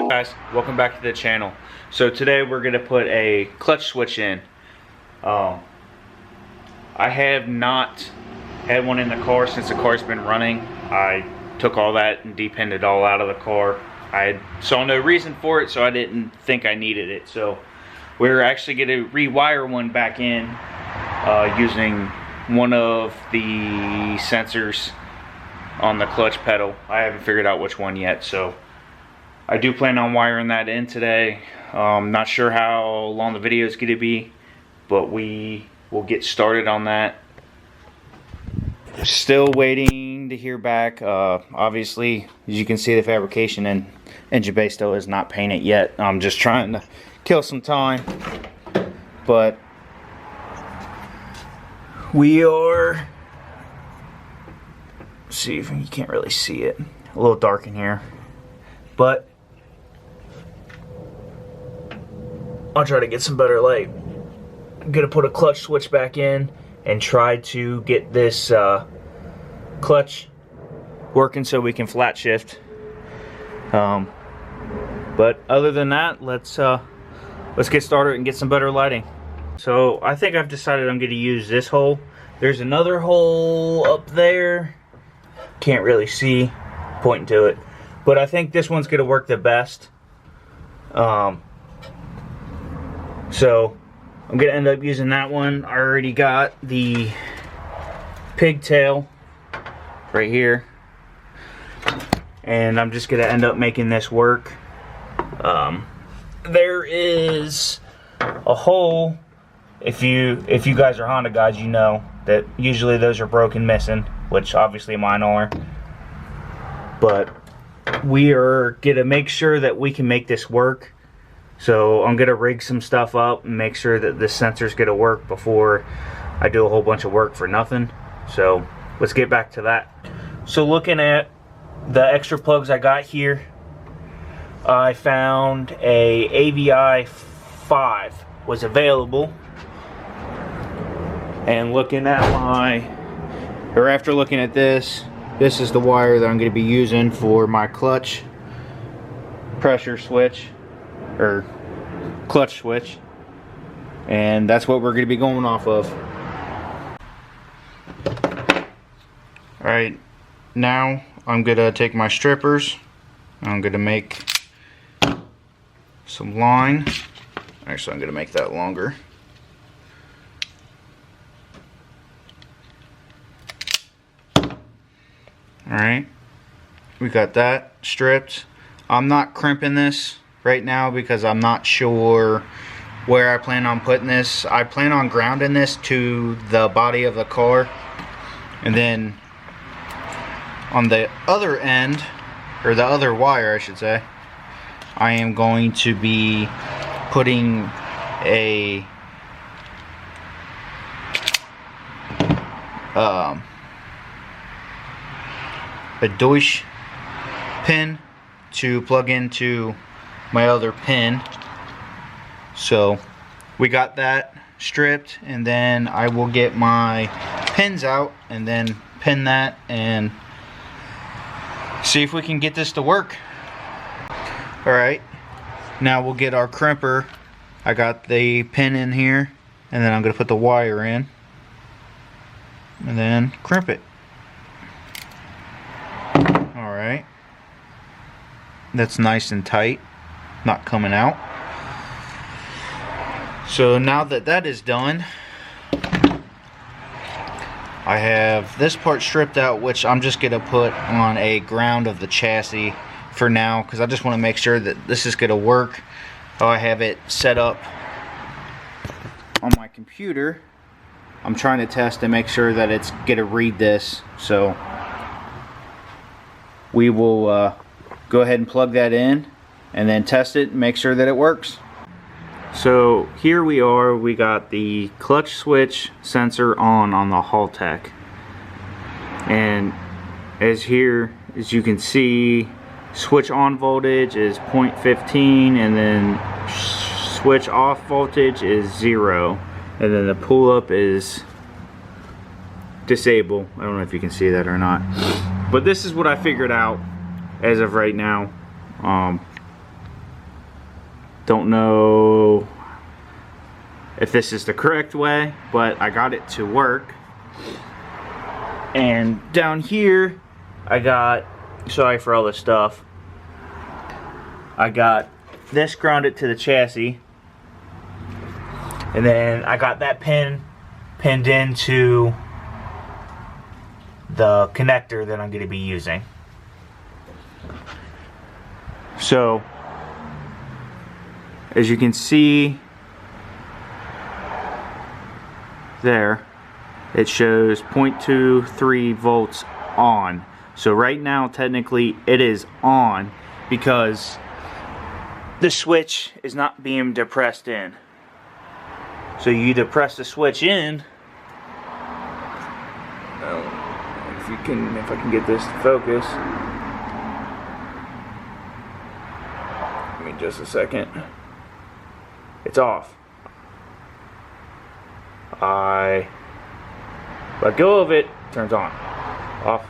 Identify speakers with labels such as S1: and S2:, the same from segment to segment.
S1: Guys, welcome back to the channel. So today we're gonna put a clutch switch in. I have not had one in the car since the car's been running. I took all that and depinned it all out of the car. I saw no reason for it, so I didn't think I needed it. So we're actually gonna rewire one back in using one of the sensors on the clutch pedal. I haven't figured out which one yet, so I do plan on wiring that in today. Not sure how long the video is going to be, but we will get started on that. Still waiting to hear back. Obviously, as you can see, the fabrication and engine bay still is not painted yet. I'm just trying to kill some time, but we are, see if you can't really see it, a little dark in here, but I'll try to get some better light. I'm gonna put a clutch switch back in and try to get this clutch working so we can flat shift. But other than that, let's get started and get some better lighting. So I think I've decided I'm gonna use this hole. There's another hole up there. Can't really see, pointing to it, but I think this one's gonna work the best. So I'm gonna end up using that one. I already got the pigtail right here, and I'm just gonna end up making this work. There is a hole. If you guys are Honda guys, you know that usually those are broken missing, which obviously mine are. But we are gonna make sure that we can make this work. So I'm gonna rig some stuff up and make sure that the sensor's gonna work before I do a whole bunch of work for nothing. So let's get back to that. So looking at the extra plugs I got here, I found a AVI 5 was available. And looking at after looking at this is the wire that I'm gonna be using for my clutch pressure switch, or clutch switch, and that's what we're going to be going off of. Alright, now I'm going to take my strippers, I'm going to make some line. Actually, I'm going to make that longer. Alright, we got that stripped. I'm not crimping this right now because I'm not sure where I plan on putting this. I plan on grounding this to the body of the car, and then on the other end, or the other wire I should say, I am going to be putting a Deutsch pin to plug into my other pin. So we got that stripped, and then I will get my pins out and then pin that and see if we can get this to work. Alright, now we'll get our crimper. I got the pin in here, and then I'm going to put the wire in and then crimp it. Alright, that's nice and tight, not coming out. So now that that is done, I have this part stripped out, which I'm just going to put on a ground of the chassis for now, because I just want to make sure that this is going to work. I have it set up on my computer. I'm trying to test to make sure that it's going to read this. So we will go ahead and plug that in and then test it and make sure that it works. So here we are, we got the clutch switch sensor on the Haltech, and as you can see, switch on voltage is 0.15, and then switch off voltage is 0, and then the pull up is disable. I don't know if you can see that or not, but this is what I figured out as of right now. Don't know if this is the correct way, but I got it to work. And down here, I got, sorry for all this stuff, I got this grounded to the chassis. And then I got that pin pinned into the connector that I'm going to be using. So, as you can see there, it shows 0.23 volts on. So right now, technically, it is on because the switch is not being depressed in. So you either press the switch in. If I can get this to focus. Give me just a second. It's off. I let go of it, turns on. Off,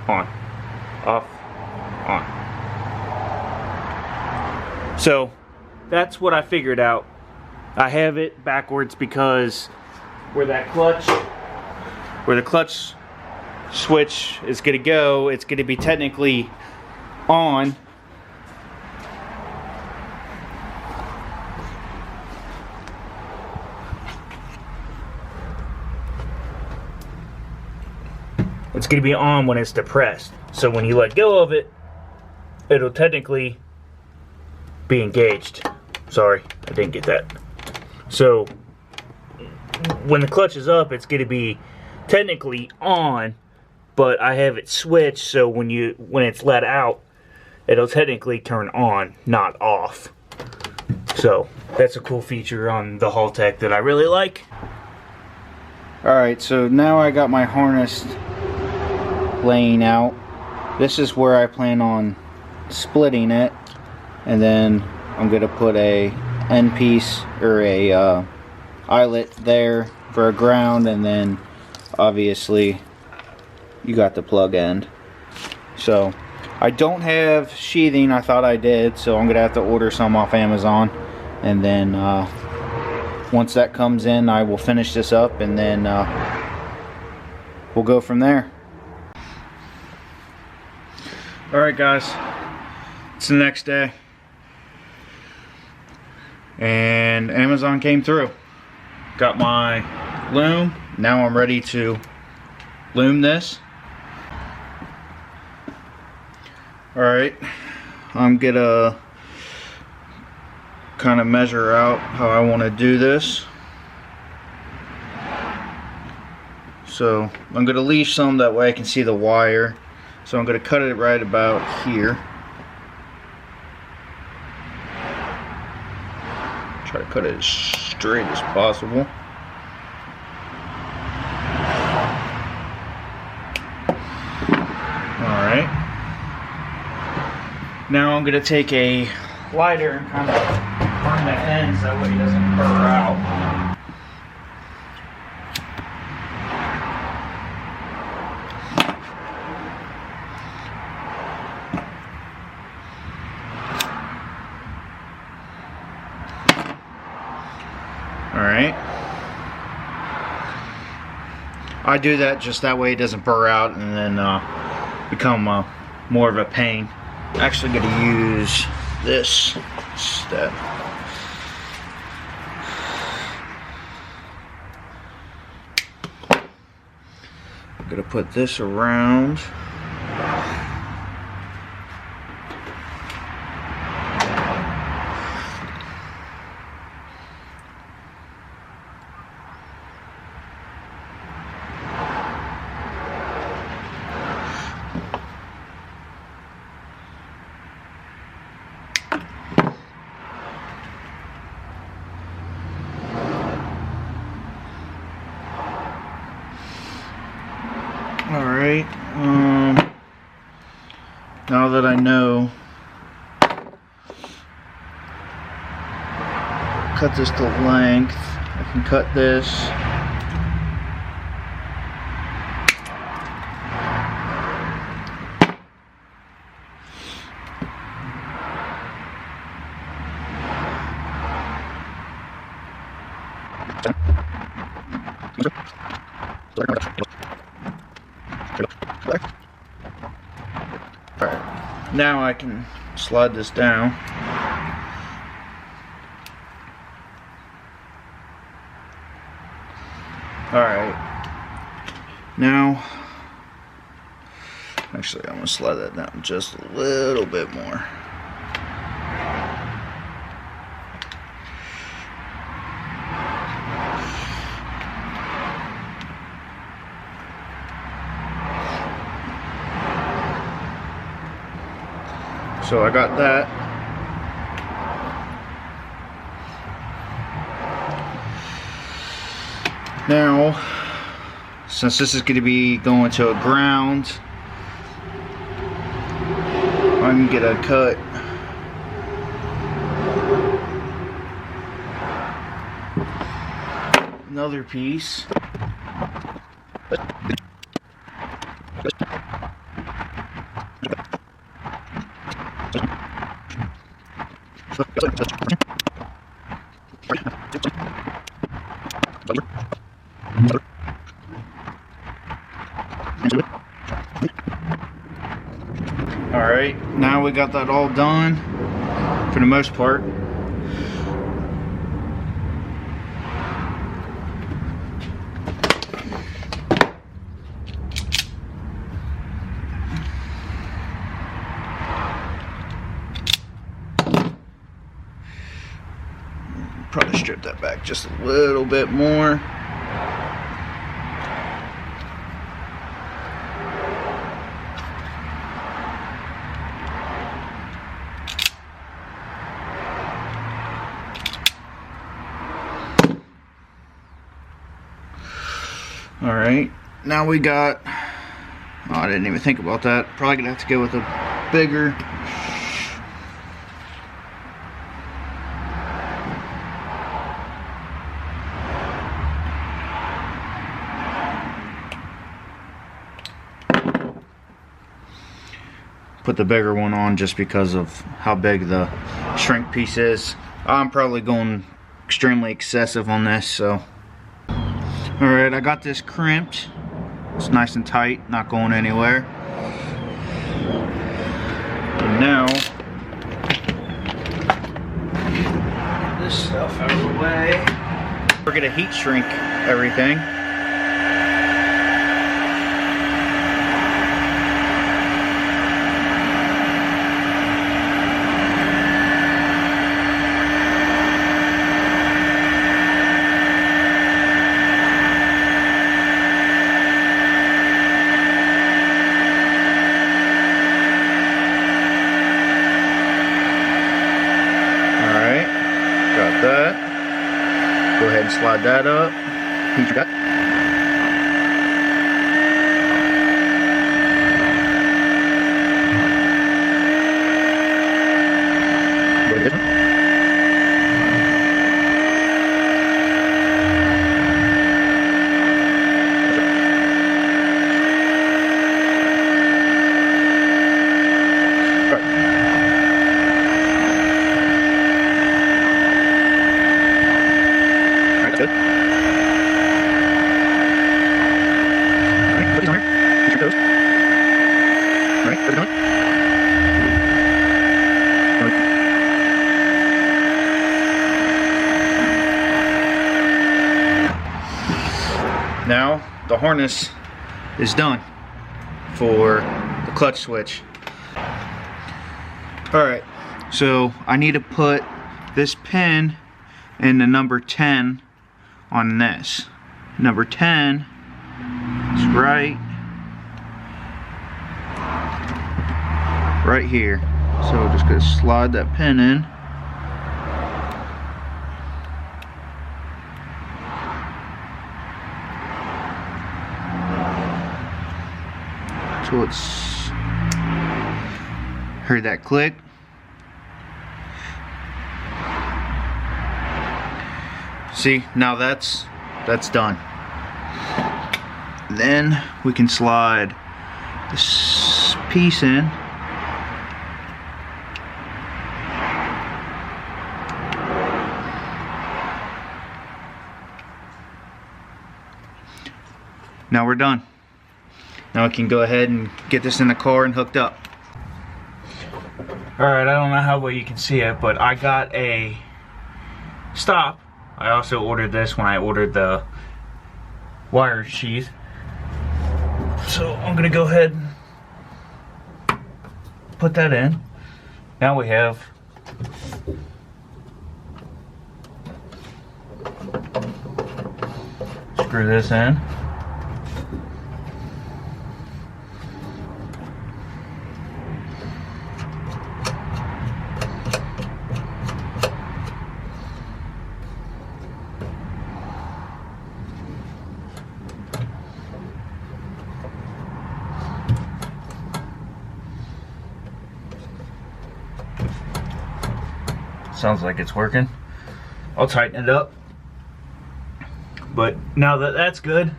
S1: on, off, on. So that's what I figured out. I have it backwards because where the clutch switch is going to go, it's going to be technically on. It's going to be on when it's depressed. So when you let go of it, it'll technically be engaged. Sorry, I didn't get that. So when the clutch is up, it's going to be technically on, but I have it switched so when it's let out, it'll technically turn on, not off. So that's a cool feature on the Haltech that I really like. Alright, so now I got my harness laying out. This is where I plan on splitting it, and then I'm going to put a end piece or a eyelet there for a ground, and then obviously you got the plug end. So I don't have sheathing. I thought I did, so I'm gonna have to order some off Amazon, and then once that comes in, I will finish this up, and then we'll go from there. Alright guys, it's the next day, and Amazon came through. Got my loom. Now I'm ready to loom this. Alright, I'm gonna kind of measure out how I want to do this. So I'm gonna leave some, that way I can see the wire. So I'm gonna cut it right about here. Try to cut it as straight as possible. Alright. Now I'm going to take a lighter and kind of burn the ends, that way it doesn't burr out. Alright. I do that just that way it doesn't burr out and then become more of a pain. I'm actually going to use this step. I'm going to put this around. Alright, now that I know, cut this to length, I can cut this. Alright, now I can slide this down. Alright, now, actually I'm going to slide that down just a little bit more. So I got that. Now, since this is going to be going to a ground, I can get a cut. Another piece. Alright, now we got that all done for the most part. Probably strip that back just a little bit more. Alright, now we got, oh, I didn't even think about that. Probably gonna have to go with a bigger. Put the bigger one on just because of how big the shrink piece is. I'm probably going extremely excessive on this, so. Alright, I got this crimped. It's nice and tight, not going anywhere. And now, get this stuff out of the way. We're gonna heat shrink everything. That. Go ahead and slide that up. Heat your gut. Now the harness is done for the clutch switch. Alright, so I need to put this pin in the number 10 on this. Number 10 is right here. So just gonna slide that pin in. So it's heard that click. See, now that's done. Then we can slide this piece in. now we're done. Now I can go ahead and get this in the car and hooked up. Alright, I don't know how well you can see it, but I got a stop. I also ordered this when I ordered the wire sheath. So I'm gonna go ahead and put that in. Now we have screw this in. Sounds like it's working. I'll tighten it up. But now that that's good,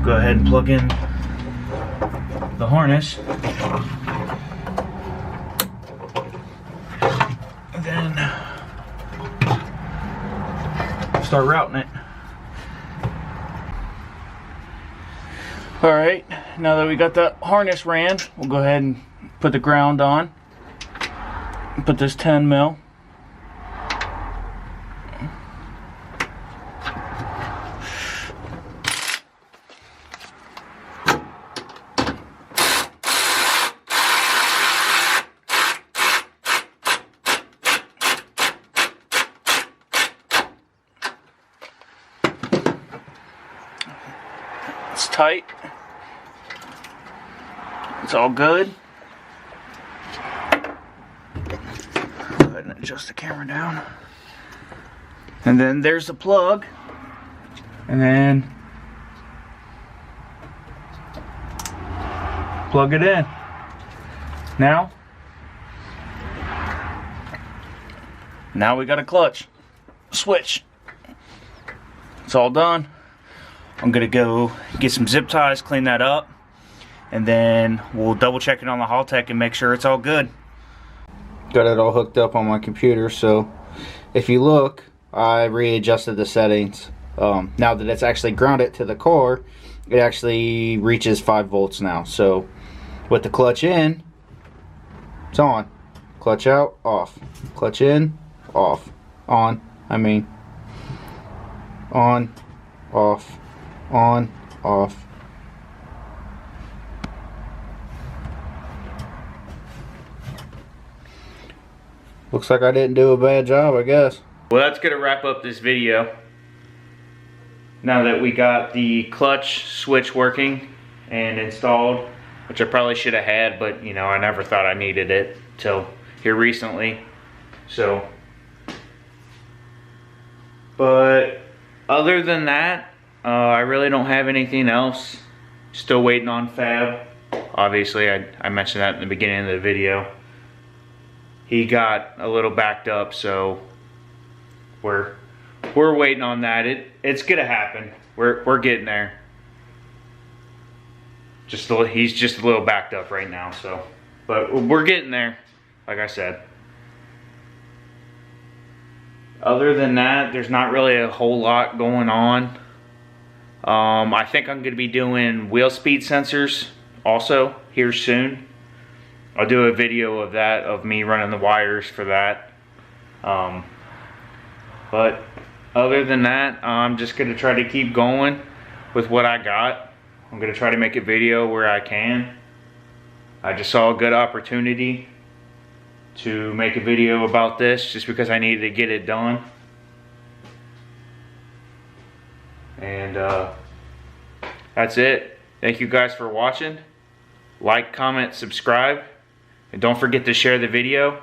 S1: go ahead and plug in the harness. And then start routing it. Alright, now that we got the harness ran, we'll go ahead and put the ground on. Put this 10 mil. It's tight. It's all good. Go ahead and adjust the camera down. And then there's the plug. And then plug it in. Now we got a clutch switch. It's all done. I'm gonna go get some zip ties, clean that up, and then we'll double check it on the Haltech and make sure it's all good. Got it all hooked up on my computer, so if you look, I readjusted the settings. Now that it's actually grounded to the car, it actually reaches 5 volts now. So with the clutch in, it's on. Clutch out, off. Clutch in, off. On, on, off. On, off. Looks like I didn't do a bad job, I guess. Well, that's gonna wrap up this video. Now that we got the clutch switch working and installed, which I probably should have had, but you know, I never thought I needed it till here recently. So, but other than that, I really don't have anything else. Still waiting on Fab. Obviously, I mentioned that in the beginning of the video. He got a little backed up, so we're waiting on that. It's gonna happen. We're getting there. He's just a little backed up right now, so but we're getting there, like I said. Other than that, there's not really a whole lot going on. I think I'm going to be doing wheel speed sensors also here soon. I'll do a video of that, of me running the wires for that. But other than that, I'm just going to try to keep going with what I got. I'm going to try to make a video where I can. I just saw a good opportunity to make a video about this just because I needed to get it done. And that's it. Thank you guys for watching. Like, comment, subscribe, and don't forget to share the video.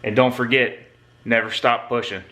S1: And don't forget, never stop pushing.